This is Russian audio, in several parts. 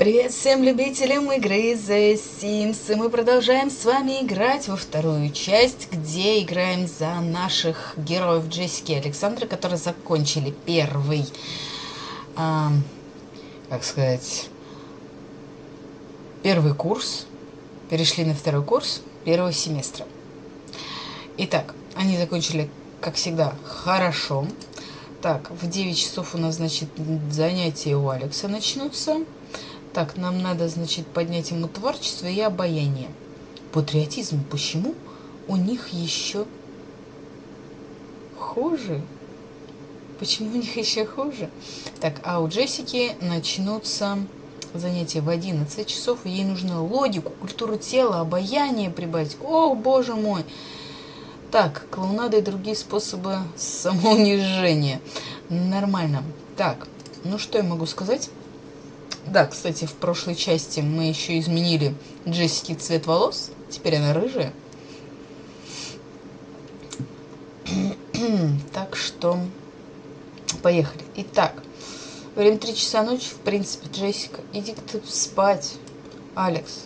Привет всем любителям игры The Sims. И мы продолжаем с вами играть во вторую часть, где играем за наших героев Джессики и Александра, которые закончили первый, как сказать, первый курс, перешли на второй курс первого семестра. Итак, они закончили, как всегда, хорошо. Так, в 9 часов у нас, значит, занятия у Алекса начнутся. Так, нам надо, значит, поднять ему творчество и обаяние. Патриотизм почему у них еще хуже? Почему у них еще хуже? Так, а у Джессики начнутся занятия в 11 часов, и ей нужно логику, культуру тела, обаяние прибавить. О, боже мой! Так, клоунада и другие способы самоунижения. Нормально. Так, ну что я могу сказать? Да, кстати, в прошлой части мы еще изменили Джессики цвет волос. Теперь она рыжая. Так что поехали. Итак, время 3 часа ночи. В принципе, Джессика, иди-ка ты спать. Алекс,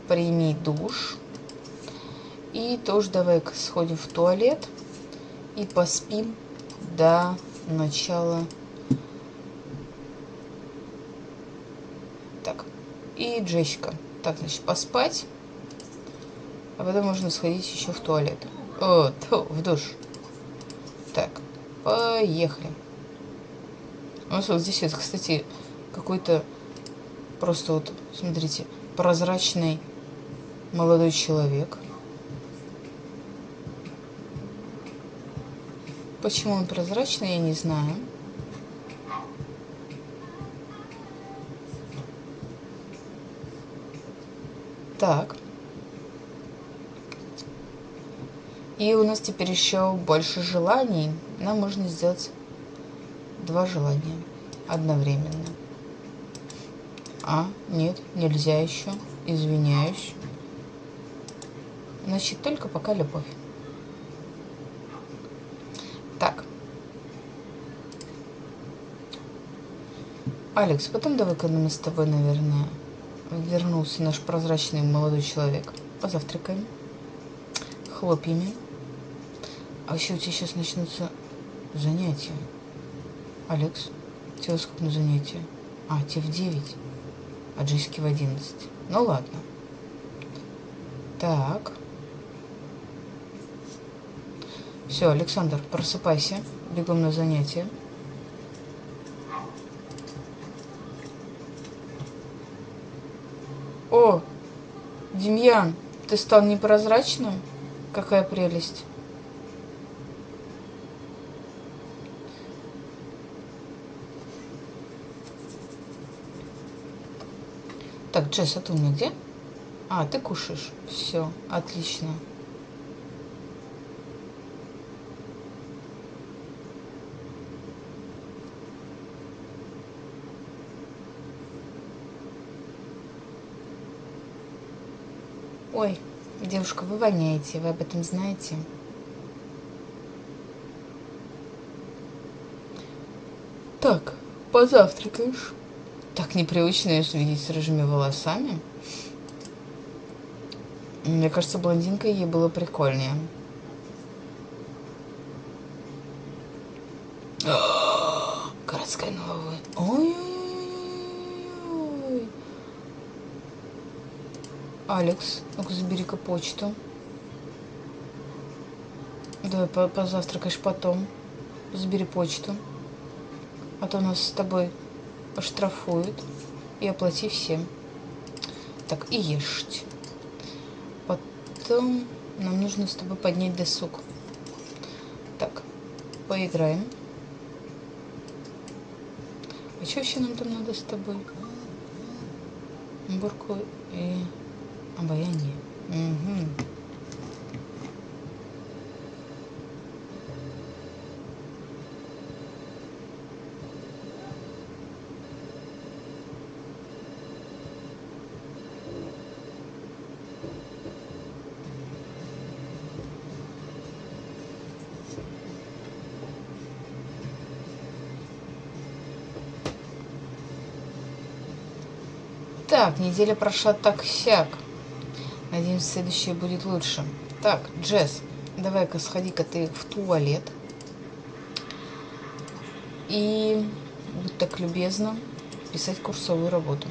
прими душ. И тоже давай-ка сходим в туалет и поспим до начала. Так, и Джессика. Так, значит, поспать. А потом можно сходить еще в туалет. В душ. Так, поехали. У нас вот здесь, это, кстати, какой-то просто вот, смотрите, прозрачный молодой человек. Почему он прозрачный, я не знаю. Так. И у нас теперь еще больше желаний. Нам можно сделать 2 желания одновременно. Нет, нельзя еще. Извиняюсь. Значит, только пока любовь. Так. Алекс, потом давай-ка мы с тобой, наверное, вернулся наш прозрачный молодой человек. Позавтракаем хлопьями. А еще у тебя сейчас начнутся занятия. Алекс, тебе сколько на занятия? Тебе в 9, а Джессики в 11. Ну ладно. Так. Все, Александр, просыпайся. Бегом на занятия. О, Демьян, ты стал непрозрачным? Какая прелесть. Так, Джесс, а ты у меня где? Ты кушаешь. Все, отлично. Ой, девушка, вы воняете, вы об этом знаете? Так, позавтракаешь. Так непривычно видеть с рыжими волосами. Мне кажется, блондинкой ей было прикольнее. Городская новая. Ой-ой-ой. Алекс, ну-ка забери-ка почту. Давай позавтракаешь потом. Забери почту. А то нас с тобой оштрафуют. И оплати всем. Так, и ешьте. Потом нам нужно с тобой поднять досуг. Так, поиграем. А что вообще нам там надо с тобой? Уборку и обаяние. Угу. Так, неделя прошла так-сяк. Надеемся, следующее будет лучше. Так, Джесс, давай-ка сходи-ка ты в туалет. И будь так любезна писать курсовую работу.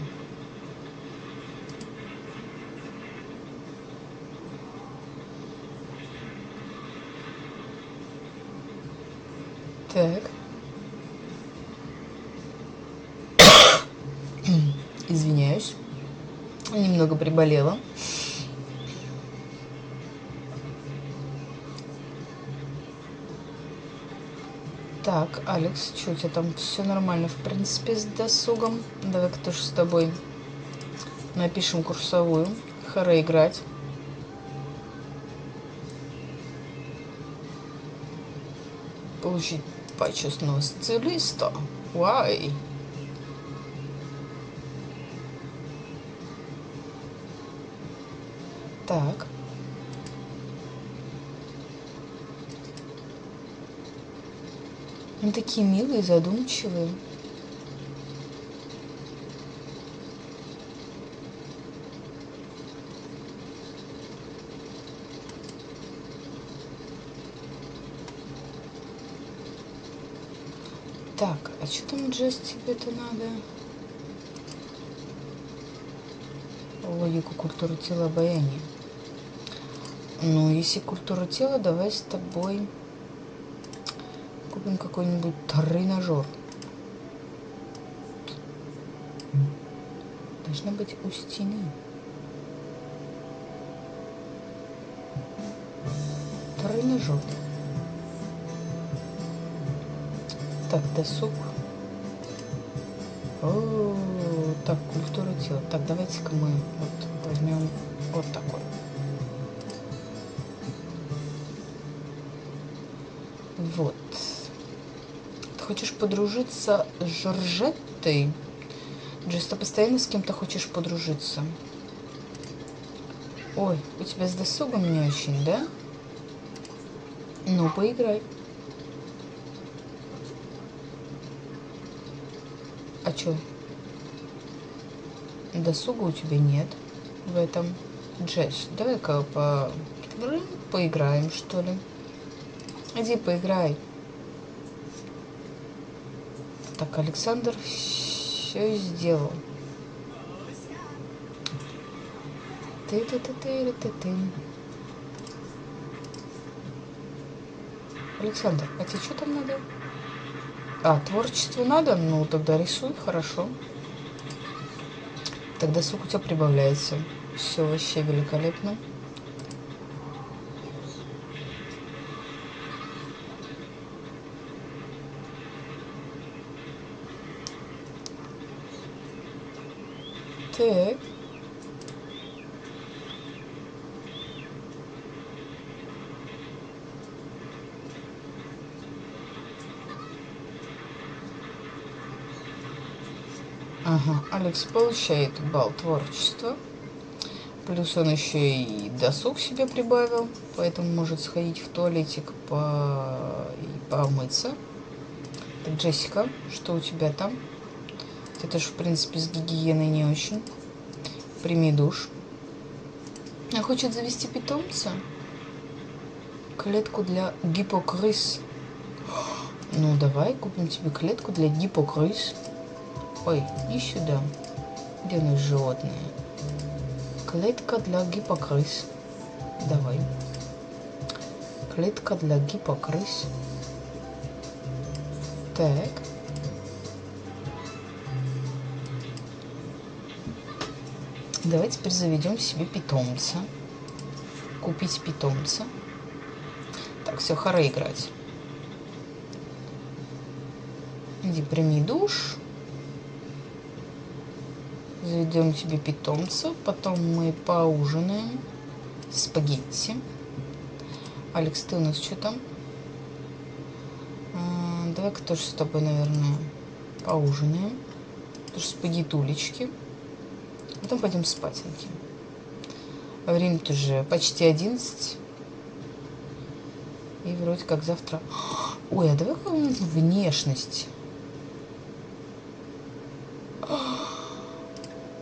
Так. Извиняюсь. Немного приболела. Так, Алекс, что у тебя там? Все нормально, в принципе, с досугом. Давай-ка тоже с тобой напишем курсовую. Харе играть. Получить почестного стилиста. Why? Так. Они такие милые, задумчивые. Так, а что там, Джесс, тебе-то надо? Логику, культуру тела, обаяние. Ну, если культура тела, давай с тобой купим какой-нибудь тренажер. Должна быть у стены. Тренажер. Так, досуг. О, так, культура тела. Так, давайте-ка мы вот возьмем вот такой. Вот. Ты хочешь подружиться с Жоржеттой? Джесс, ты постоянно с кем-то хочешь подружиться? Ой, у тебя с досугом не очень, да? Ну, поиграй. А чё? Досуга у тебя нет в этом. Джесс, давай-ка поиграем, что ли. Иди поиграй. Так, Александр все сделал. Ты. Александр, а тебе что там надо? А, творчество надо? Ну, тогда рисуй, хорошо. Тогда сок у тебя прибавляется. Все вообще великолепно. Так. Ага, Алекс получает балл творчества. Плюс он еще и досуг себе прибавил, поэтому может сходить в туалетик и помыться. Так, Джессика, что у тебя там? Ты тоже, в принципе, с гигиеной не очень. Прими душ. А хочет завести питомца? Клетку для гипокрыс. Ну, давай купим тебе клетку для гипокрыс. Ой, и сюда. Где у нас животные? Клетка для гипокрыс. Давай. Клетка для гипокрыс. Так. Давай теперь заведем себе питомца. Купить питомца. Так, все, харе играть. Иди прими душ. Заведем себе питомца. Потом мы поужинаем. Спагетти. Алекс, ты у нас что там? Давай-ка тоже с тобой, наверное, поужинаем. Тоже спагеттулечки. Потом пойдем спать. Время-то уже почти 11. И вроде как завтра... Ой, а давай какую-нибудь внешность.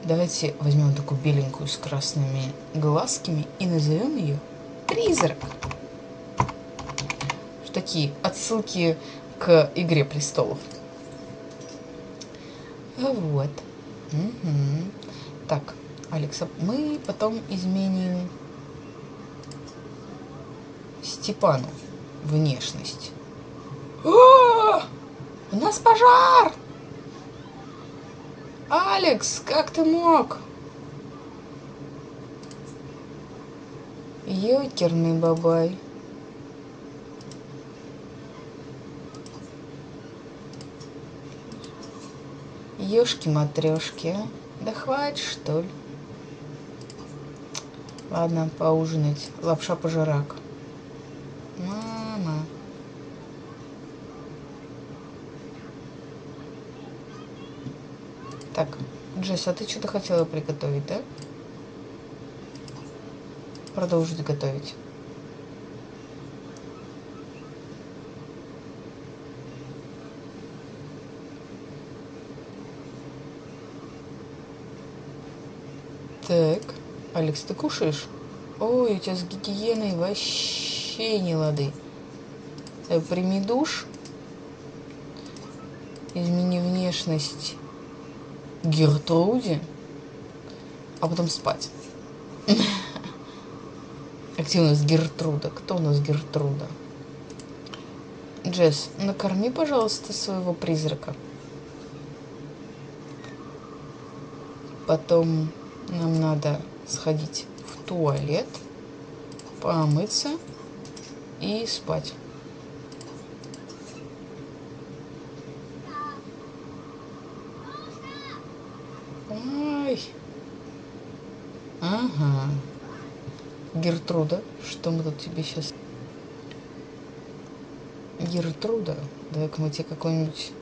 Давайте возьмем такую беленькую с красными глазками и назовем ее Призрак. Такие отсылки к «Игре престолов». Вот. Угу. Так, Алекса, мы потом изменим Степану внешность. О! У нас пожар! Алекс, как ты мог? Ёкерный бабай. Ёшки-матрёшки. Да хватит, что ли? Ладно, поужинать. Лапша-пожирак. Мама. Так, Джесс, а ты что-то хотела приготовить, да? Продолжить готовить. Так, Алекс, ты кушаешь? Ой, у тебя с гигиеной вообще не лады. Прими душ. Измени внешность Гертруде. А потом спать. А где у нас Гертруда? Кто у нас Гертруда? Джесс, накорми, пожалуйста, своего призрака. Потом нам надо сходить в туалет, помыться и спать. Ой. Ага. Гертруда, что мы тут тебе сейчас... Гертруда, давай-ка мы тебе какую-нибудь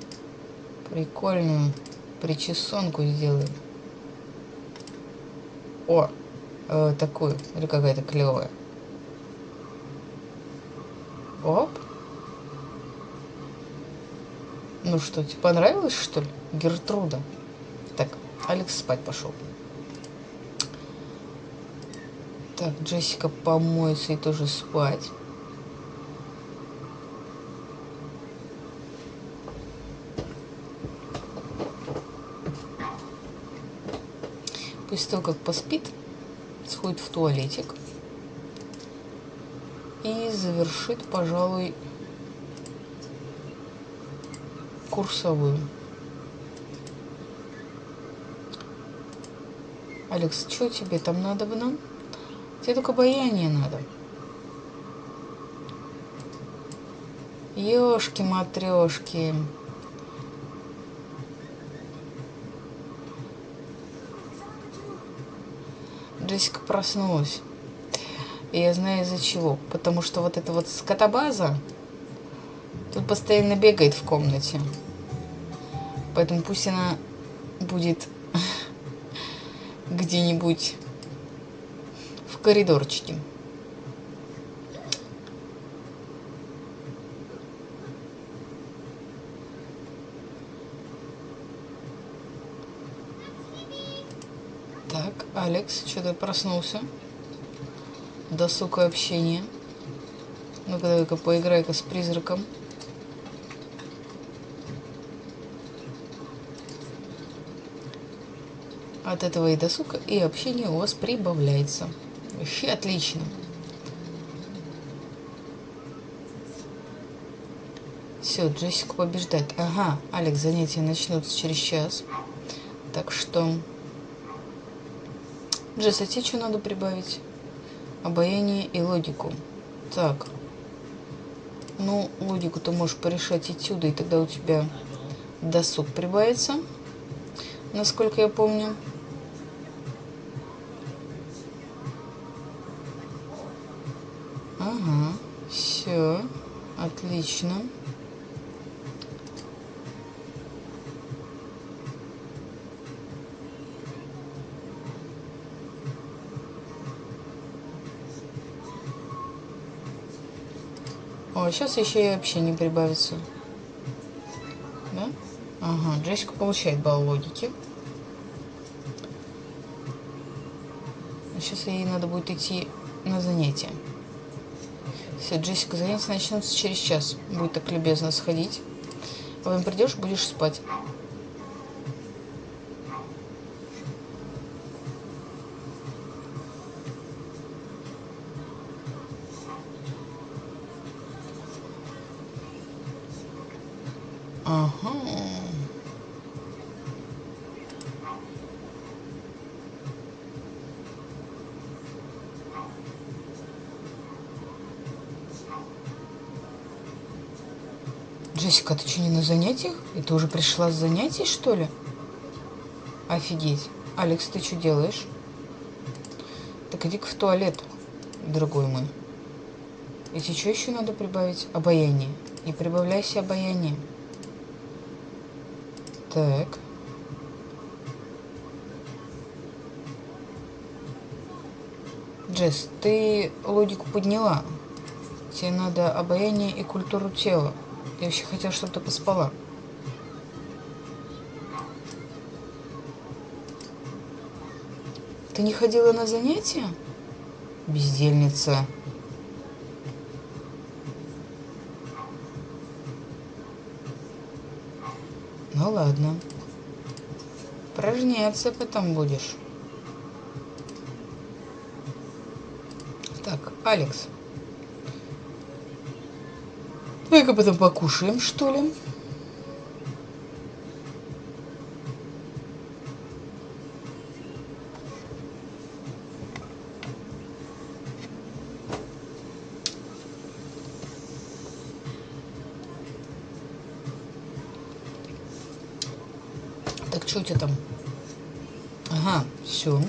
прикольную причесонку сделаем. О, такую, или какая-то клевая. Оп. Ну что, тебе понравилось, что ли, Гертруда? Так, Алекс спать пошел. Так, Джессика помоется и тоже спать. После того, как поспит, сходит в туалетик и завершит, пожалуй, курсовую. Алекс, что тебе там надо бы нам? Тебе только обаяние надо. Ёшки-матрёшки. Джессика проснулась. И я знаю из-за чего. Потому что вот эта вот скотобаза тут постоянно бегает в комнате. Поэтому пусть она будет где-нибудь в коридорчике. Так, Алекс, что-то проснулся. Досуг и общение. Ну-ка, давай-ка поиграй-ка с призраком. От этого и досуга, и общение у вас прибавляется. Вообще отлично. Все, Джессика побеждает. Ага, Алекс, занятия начнутся через час. Так что... Джесс, а тебе что надо прибавить? Обаяние и логику. Так. Ну, логику ты можешь порешать отсюда, и тогда у тебя досуг прибавится. Насколько я помню. Ага, все, отлично. О, сейчас еще и общение прибавится. Да? Ага, Джессика получает балл логики. Сейчас ей надо будет идти на занятия. Все, Джессика, занятия начнутся через час. Будет так любезно сходить. А потом придешь, будешь спать. Ага. Джессика, ты что, не на занятиях? И ты уже пришла с занятий, что ли? Офигеть. Алекс, ты что делаешь? Так иди-ка в туалет, дорогой мой. И тебе что еще надо прибавить? Обаяние. И прибавляйся обаяние. Так. Джесс, ты логику подняла. Тебе надо обаяние и культуру тела. Я вообще хотела, чтобы ты поспала. Ты не ходила на занятия? Бездельница. Ну ладно. Упражняться потом будешь. Так, Алекс. Давай-ка потом покушаем, что ли? Так, что у тебя там? Ага, все.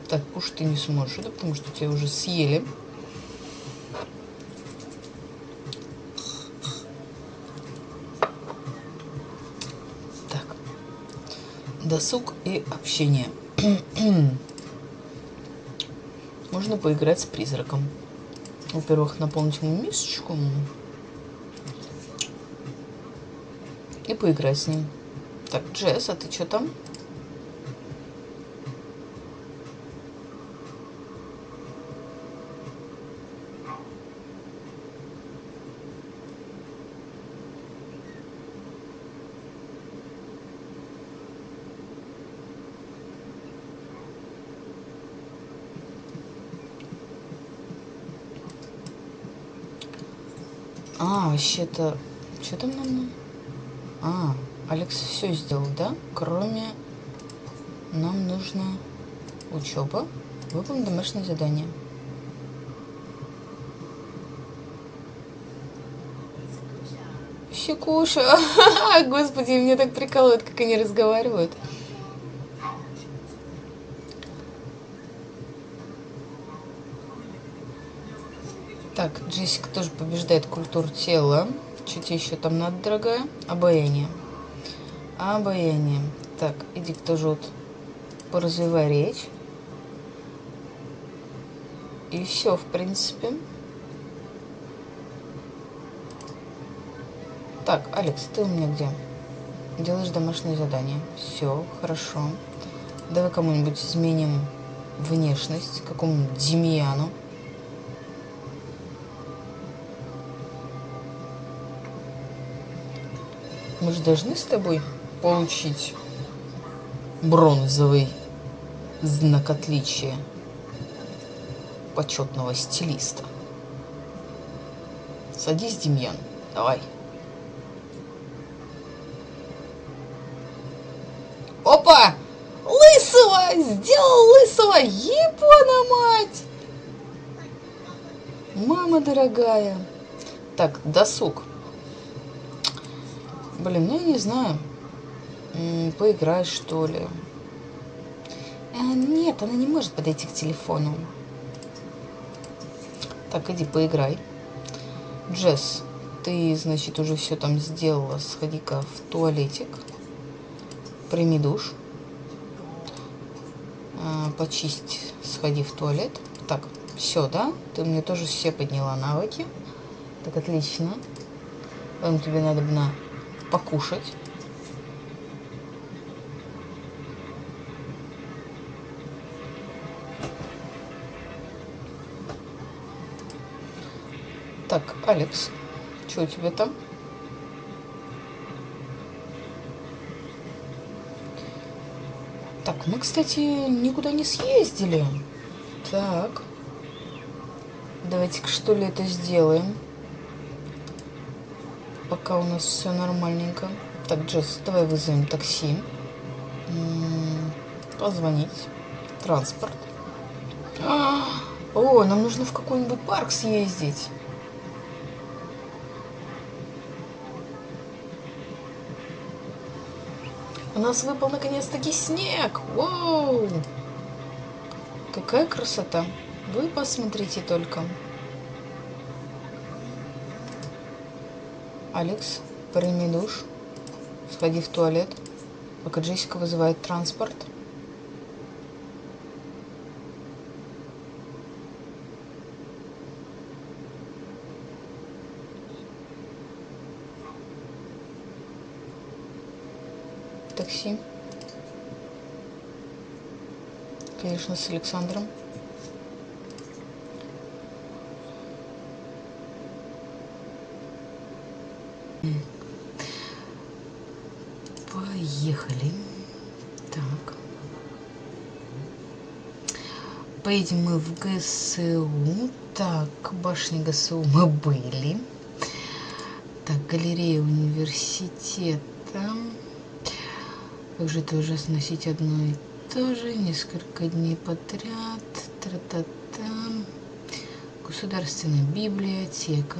Так, кушать ты не сможешь, да, потому что тебя уже съели. Так, досуг и общение. Можно поиграть с призраком. Во-первых, наполнить ему мисочку и поиграть с ним. Так, Джесс, а ты что там? А, вообще-то... Что там нам? А, Алекс все сделал, да? Кроме... Нам нужно учеба. Выполнить домашнее задание. Щекуша. Господи, меня так прикалывает, как они разговаривают. Так, Джессика тоже побеждает культуру тела. Что тебе еще там надо, дорогая? Обаяние. Обаяние. Так, иди-ка тоже вот поразвивай речь. И все, в принципе. Так, Алекс, ты у меня где? Делаешь домашнее задание. Все, хорошо. Давай кому-нибудь изменим внешность. Какому-нибудь Демьяну. Мы же должны с тобой получить бронзовый знак отличия почетного стилиста. Садись, Демьян. Давай. Опа! Лысого! Сделал лысого! Ебана мать! Мама дорогая. Так, досуг. Блин, ну я не знаю. Поиграй, что ли. Нет, она не может подойти к телефону. Так, иди поиграй. Джесс, ты, значит, уже все там сделала. Сходи-ка в туалетик. Прими душ. Почисть, сходи в туалет. Так, все, да? Ты мне тоже все подняла навыки. Так, отлично. Потом тебе надо покушать. Так, Алекс, что у тебя там? Так, мы, кстати, никуда не съездили. Так, давайте-ка что ли это сделаем, пока у нас все нормальненько. Так, Джесс, давай вызовем такси. Позвонить. Транспорт. О, нам нужно в какой-нибудь парк съездить. У нас выпал наконец-таки снег. Воу! Какая красота. Вы посмотрите только. Алекс, прими душ. Сходи в туалет, пока Джессика вызывает транспорт. Такси. Конечно, с Александром. Поехали. Так. Поедем мы в ГСУ. Так, башни ГСУ мы были. Так, галерея университета. Как же это ужасно носить одно и то же несколько дней подряд. Тра-та-та. Государственная библиотека.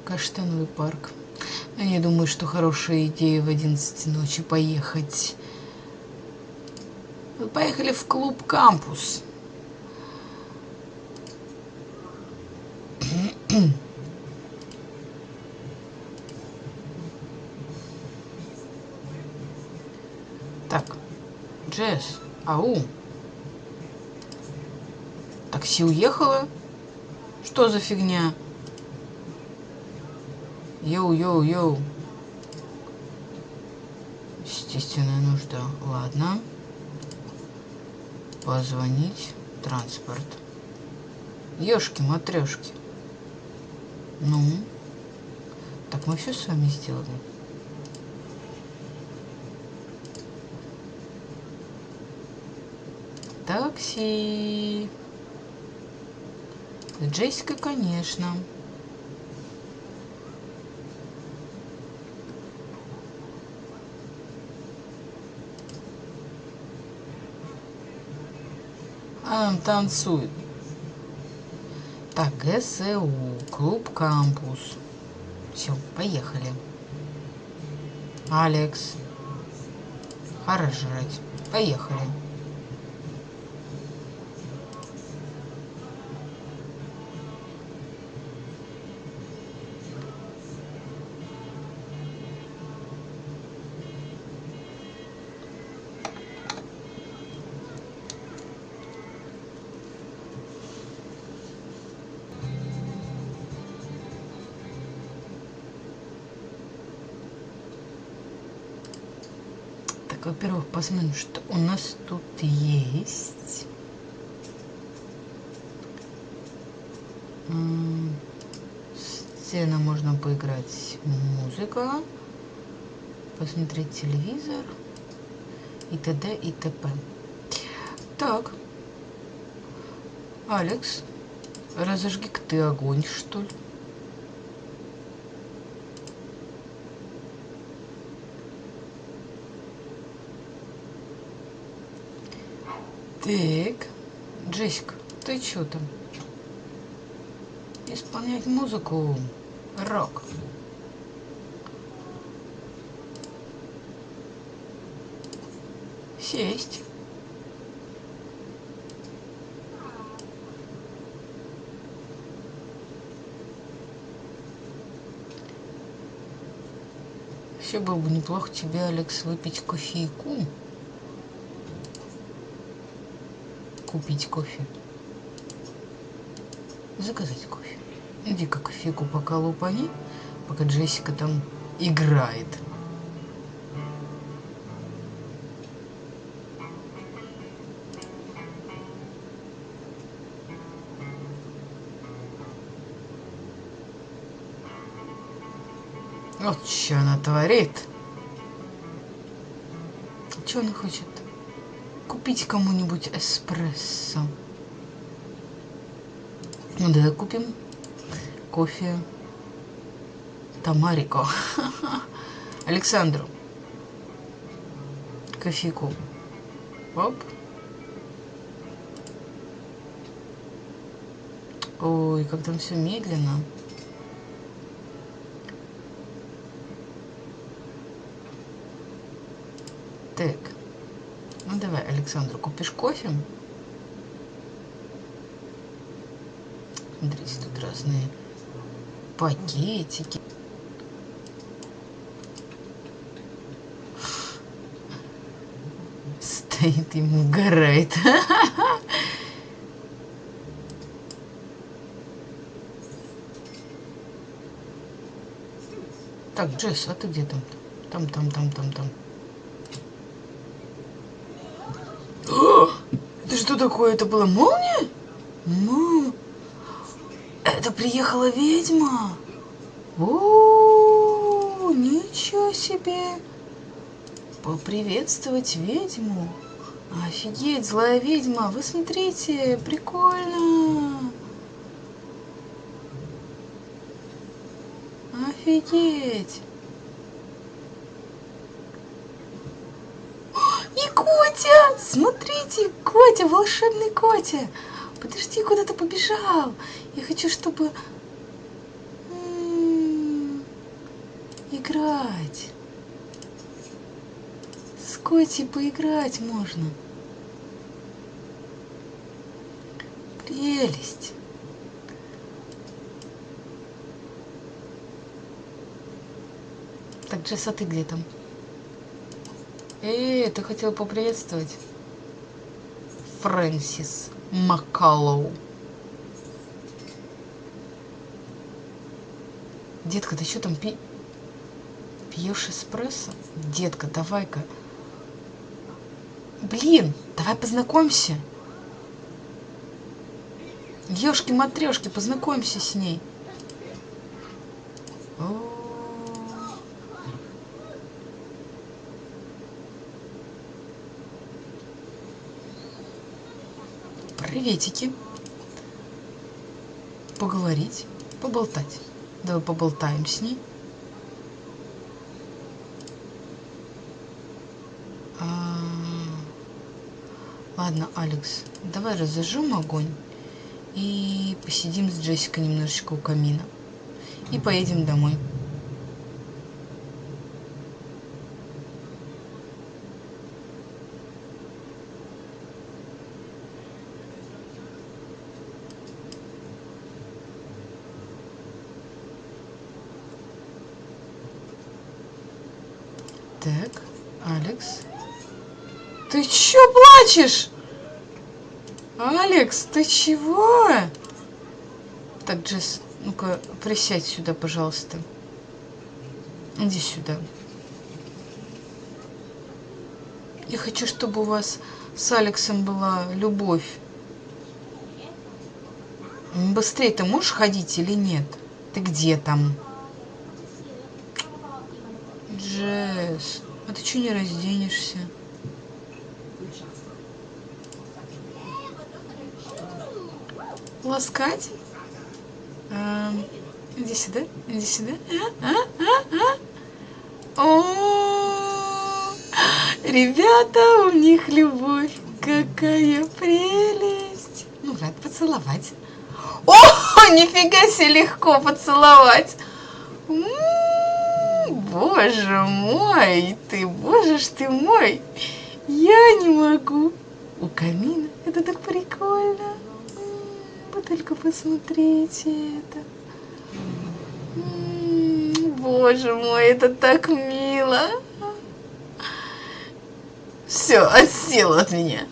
Каштановый парк. Я думаю, что хорошая идея в 11 ночи поехать. Поехали в клуб «Кампус». Так, Джесс, ау. Такси уехало? Что за фигня? Йоу-йоу-йоу. Естественная нужда. Ладно. Позвонить. Транспорт. Ёшки-матрёшки. Ну. Так, мы все с вами сделали. Такси. С Джессикой, конечно. А он танцует. Так, ГСУ, клуб «Кампус». Все, поехали. Алекс. Пора жрать. Поехали. Так, во-первых, посмотрим, что у нас тут есть. Сцена, можно поиграть музыка, посмотреть телевизор и т.д. и т.п. Так, Алекс, разожги-ка ты огонь, что ли. Так, Джессика, ты чё там? Исполнять музыку. Рок. Сесть. Все было бы неплохо тебе, Алекс, выпить кофейку. Купить кофе. Заказать кофе. Иди-ка кофейку пока лупани, пока Джессика там играет. Вот что она творит. Что она хочет? Купить кому-нибудь эспрессо. Ну, давай купим кофе Тамарико. Александру. Кофейку. Оп. Ой, как там все медленно. Так. Ну давай, Александру, купишь кофе? Смотрите, тут разные пакетики. Стоит, ему угорает. Так, Джесс, а ты где там? Там. Это что такое? Это была молния? Ну, это приехала ведьма. О, ничего себе. Поприветствовать ведьму. Офигеть, злая ведьма. Вы смотрите, прикольно. Офигеть. И Котя! Смотрите, Котя, волшебный Котя. Подожди, куда ты побежал? Я хочу, чтобы... играть. С Котей поиграть можно. Прелесть. Так, Джесс, а ты где там? Ты хотел поприветствовать? Фрэнсис Маккаллоу. Детка, ты что там пьешь эспрессо? Детка, давай-ка. Блин, давай познакомься. Ёшки-матрёшки, познакомься с ней. Приветики. Поговорить, поболтать. Давай поболтаем с ней. Ладно, Алекс, давай разожжем огонь и посидим с Джессикой немножечко у камина. И поедем домой. Так, Алекс. Ты чё плачешь? Алекс, ты чего? Так, Джесс, ну-ка, присядь сюда, пожалуйста. Иди сюда. Я хочу, чтобы у вас с Алексом была любовь. Быстрее ты можешь ходить или нет? Ты где там? Джесс, а ты что не разденешься? Ласкать? Иди сюда, иди сюда. О, ребята, у них любовь. Какая прелесть. Ну, рад поцеловать. О, нифига себе легко поцеловать. Боже мой, боже ж ты мой. Я не могу. У камина. Это так прикольно. Вы только посмотрите это. Боже мой, это так мило. Все, отсел от меня.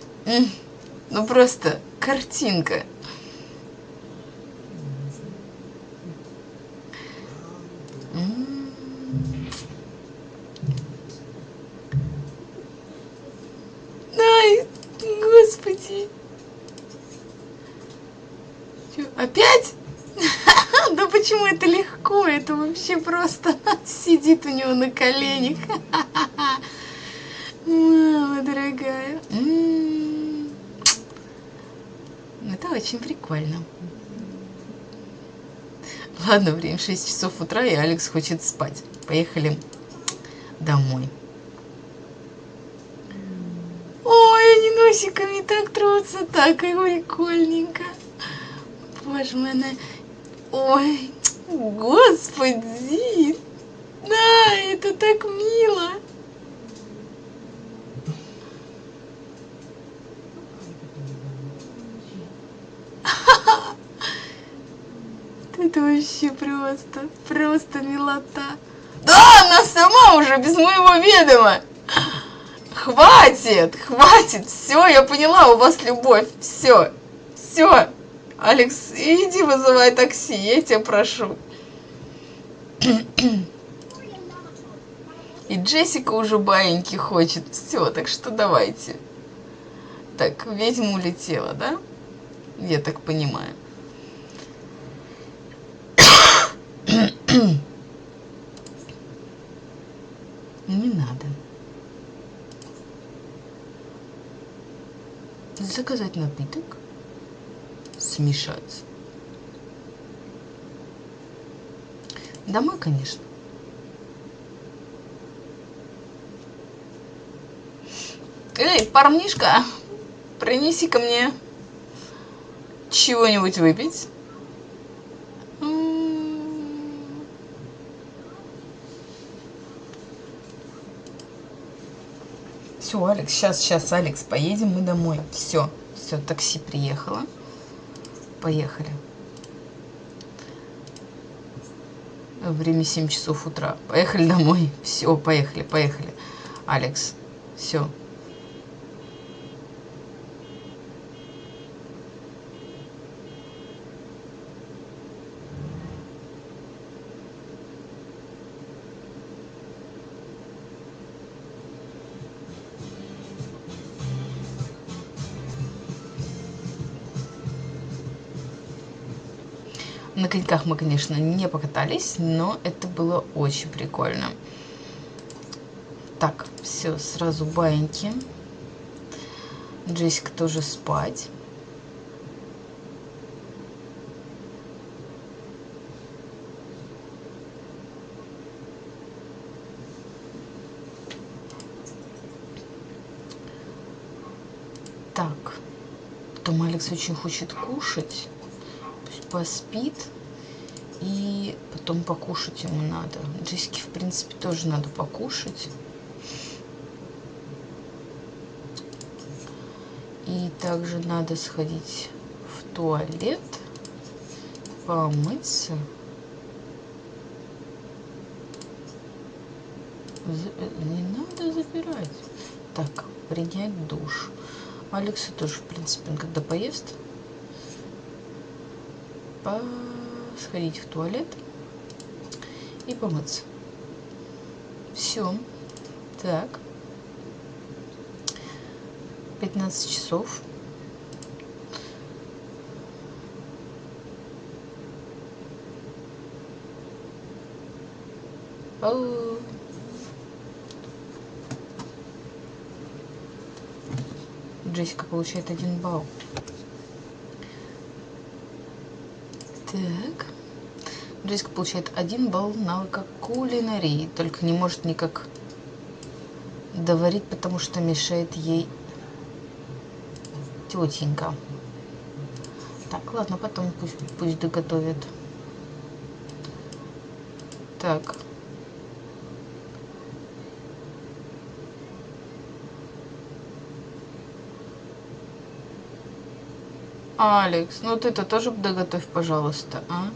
Ну просто картинка. Ай, господи. Чё, опять? Да почему это легко? Это вообще просто сидит у него на коленях. Мама дорогая. Это очень прикольно. Ладно, время 6 часов утра, и Алекс хочет спать. Поехали домой. Ой, они носиками так трутся, так и прикольненько. Боже мой, она... Ой, господи. Да, это так мило. Это вообще просто милота. Да, она сама уже без моего ведома. Хватит, все, я поняла, у вас любовь, все. Алекс, иди вызывай такси, я тебя прошу. И Джессика уже баиньки хочет, все, так что давайте. Так, ведьма улетела, да? Я так понимаю. Не надо. Заказать напиток. Смешаться. Домой, конечно. Эй, парнишка, принеси ко мне чего-нибудь выпить. Все, Алекс, сейчас, Алекс, поедем мы домой. Все, такси приехало. Поехали. Время 7 часов утра. Поехали домой. Все, поехали. Алекс, все. На коньках мы, конечно, не покатались, но это было очень прикольно. Так, все, сразу баиньки. Джессика тоже спать. Так, потом Алекс очень хочет кушать. Пусть поспит. И потом покушать ему надо. Джессике, в принципе, тоже надо покушать. И также надо сходить в туалет, помыться. Не надо забирать. Так, принять душ. Алексу тоже, в принципе, когда поест, сходить в туалет и помыться. Все. Так. 15 часов. Джессика получает 1 балл. Так. Джессика получает 1 балл навыка кулинарии. Только не может никак доварить, потому что мешает ей тетенька. Так, ладно, потом пусть доготовит. Так. Алекс, ну ты-то тоже доготовь, пожалуйста, а?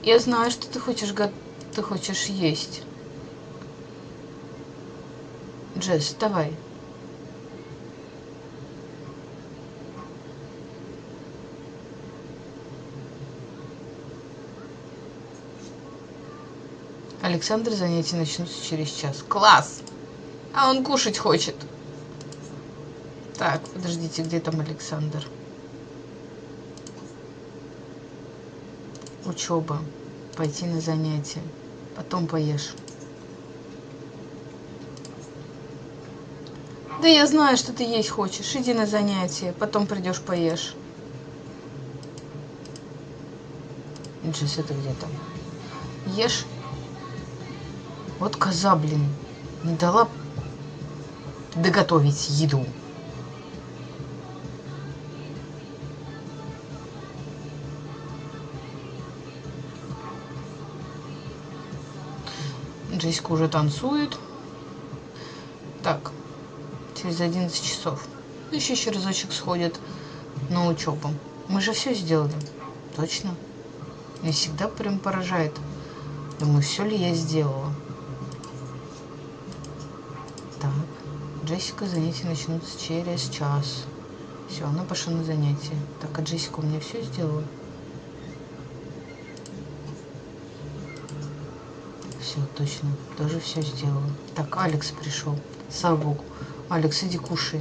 Я знаю, что ты хочешь есть. Джесс, давай. Александр, занятия начнутся через час. Класс! А он кушать хочет. Так, подождите, где там Александр? Учеба. Пойти на занятия. Потом поешь. Да я знаю, что ты есть хочешь. Иди на занятия. Потом придешь поешь. Джесс, это где там? Ешь. Вот коза, блин. Не дала доготовить еду. Джессика уже танцует. Так, через 11 часов. Ну, еще разочек сходит на учебу. Мы же все сделали. Точно. Меня всегда прям поражает. Думаю, все ли я сделала. Так, Джессика, занятия начнутся через час. Все, она пошла на занятия. Так, а Джессика у меня все сделала? Все, точно, тоже все сделала. Так, Алекс пришел. Слава богу. Алекс, иди кушай.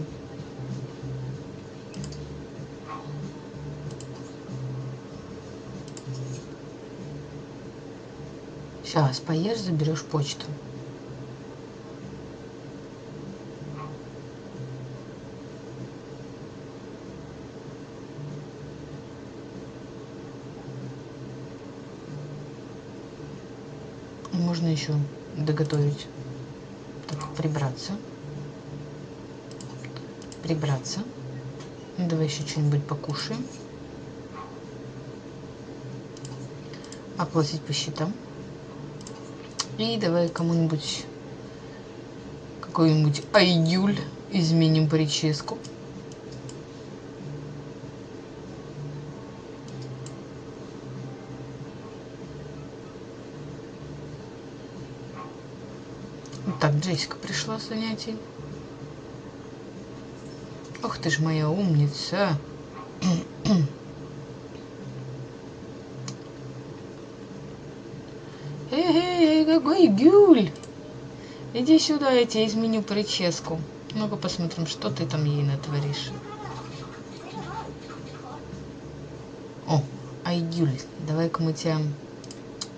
Сейчас поешь, заберешь почту. Можно еще доготовить. Так, прибраться. Прибраться. Ну, давай еще что-нибудь покушаем. Оплатить по счетам. И давай кому-нибудь какой-нибудь айгюль изменим прическу. Так, Джессика пришла с занятий. Ох ты ж моя умница. Эй, какой гюль! Иди сюда, я тебе изменю прическу. Ну-ка посмотрим, что ты там ей натворишь. О, Айгюль, давай-ка мы тебя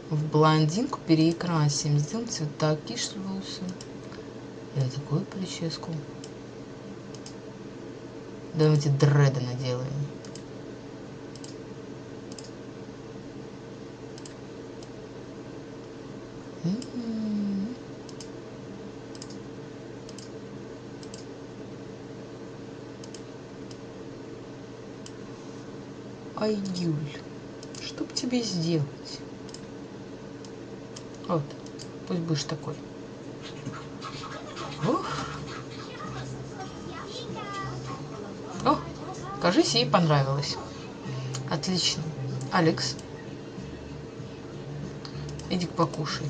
в блондинку перекрасим. Сделаем цвета, киш волосы. Я такую прическу. Давай мы тебе дреды наделаем. Айгюль, что б тебе сделать? Вот, пусть будешь такой. Ух. О, кажись, ей понравилось. Отлично. Алекс, иди покушай.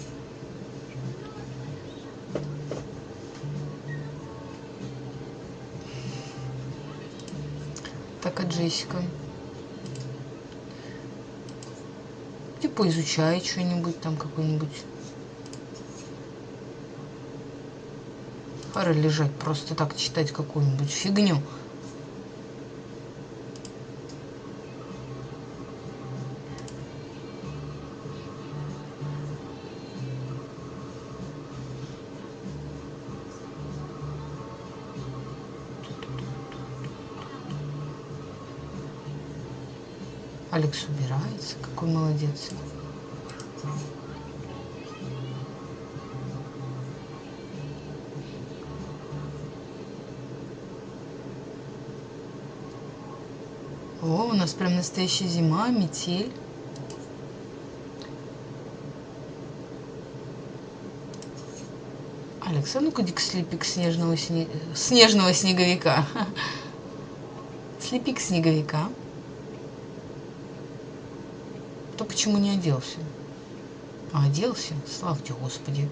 Так, а Джессика? Ты поизучай что-нибудь там, какой-нибудь. Пора лежать, просто так читать какую-нибудь фигню. Алекс убирается, какой молодец. О, у нас прям настоящая зима, метель. Алекс, а ну-ка иди слепик снежного снеговика. Слепик снеговика. То почему не оделся? А оделся? Славьте Господи.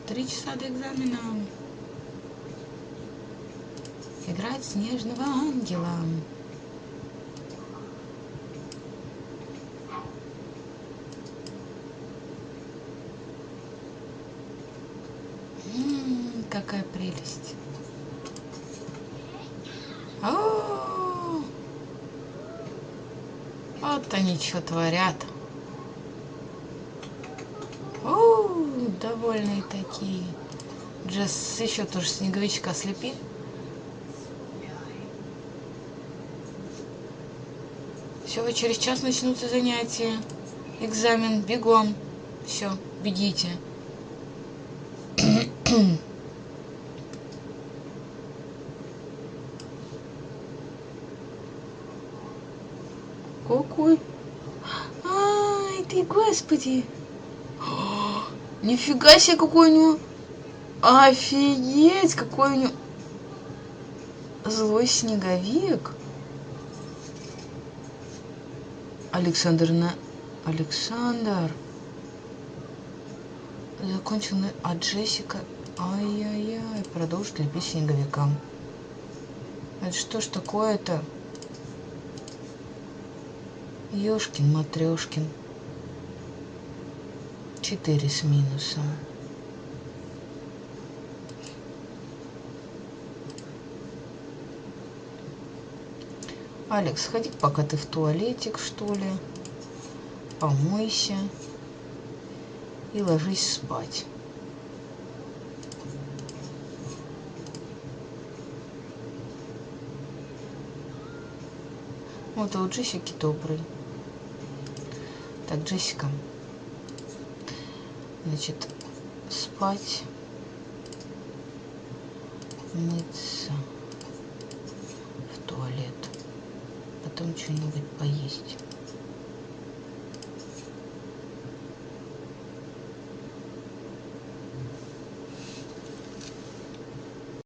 Три часа до экзамена. Играть снежного ангела. какая прелесть. О, вот они что творят. О, довольные такие. Джесс еще тоже снеговичка слепит. Все, через час начнутся занятия. Экзамен, бегом. Все, бегите. Какой? Ай, ты, господи. Нифига себе, какой у него. Офигеть, какой у него злой снеговик. Александр. Закончил. А Джессика. Ай-яй-яй. Продолжит лепить снеговикам. Это что ж такое-то? Ёшкин Матрешкин. 4 с минусом. Алекс, сходи пока ты в туалетик, что ли. Помойся. И ложись спать. Вот, а у Джессики добрый. Так, Джессика. Значит, спать, мыться, в туалет, потом что-нибудь поесть.